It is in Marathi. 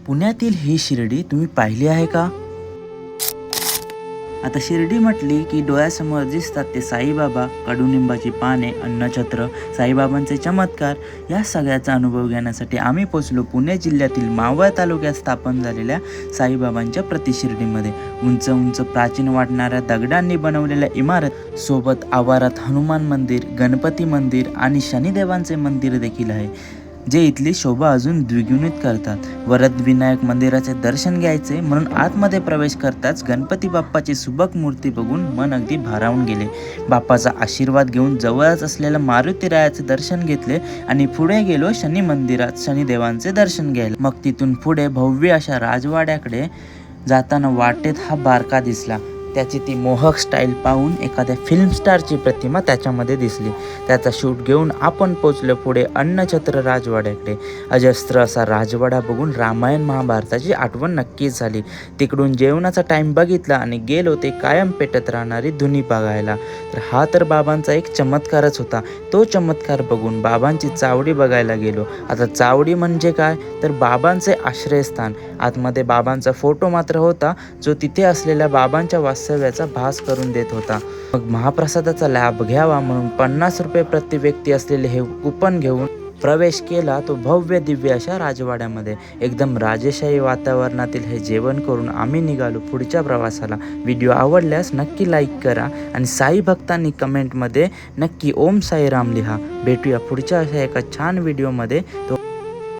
पुण्यातील ही शिर्डी तुम्ही पाहिली आहे का? आता शिर्डी म्हटली की डोळ्यासमोर दिसतात ते साईबाबा, कडुनिंबाची पाने, अन्नछत्र, साईबाबांचे चमत्कार. या सगळ्याचा अनुभव घेण्यासाठी आम्ही पोचलो पुणे जिल्ह्यातील मावळ तालुक्यात स्थापन झालेल्या साईबाबांच्या प्रतिशिर्डीमध्ये. उंच उंच प्राचीन वाटणाऱ्या दगडांनी बनवलेल्या इमारत सोबत आवारात हनुमान मंदिर, गणपती मंदिर आणि शनिदेवांचे मंदिर देखील आहे, जे इथली शोभा अजून द्विगुणित करतात. वरद विनायक मंदिराचे दर्शन घ्यायचे म्हणून आतमध्ये प्रवेश करताच गणपती बाप्पाची सुबक मूर्ती बघून मन अगदी भारावून गेले. बाप्पाचा आशीर्वाद घेऊन जवळच असलेलं मारुतीरायाचे दर्शन घेतले आणि पुढे गेलो शनी मंदिरात शनिदेवांचे दर्शन घ्यायला. मग तिथून पुढे भव्य अशा राजवाड्याकडे जाताना वाटेत हा बारका दिसला. त्याची ती मोहक स्टाईल पाहून एखाद्या फिल्म स्टारची प्रतिमा त्याच्यामध्ये दिसली. त्याचा शूट घेऊन आपण पोचलो पुढे अन्नछत्र राजवाड्याकडे. अजस्त्र असा राजवाडा बघून रामायण महाभारताची आठवण नक्कीच झाली. तिकडून जेवणाचा टाईम बघितला आणि गेलो ते कायम पेटत राहणारी धुनी बघायला. तर हा तर बाबांचा एक चमत्कारच होता. तो चमत्कार बघून बाबांची चावडी बघायला गेलो. आता चावडी म्हणजे काय, तर बाबांचे आश्रयस्थान. आतमध्ये बाबांचा फोटो मात्र होता, जो तिथे असलेल्या बाबांच्या वास्तव्याचा भास करून देत होता. मग महाप्रसादाचा लाभ घ्यावा म्हणून 50 रुपये प्रति व्यक्ती असलेले हे कुपन घेऊन प्रवेश केला तो भव्य दिव्य अशा राजवाड्यामध्ये. एकदम राजेशाही वातावरणातील हे जेवण करून आम्ही निघालो पुढच्या प्रवासाला. व्हिडिओ आवडल्यास नक्की लाईक करा आणि साई भक्तांनी कमेंटमध्ये नक्की ओम साईराम लिहा. भेटूया पुढच्या अशा एका छान व्हिडिओमध्ये. तो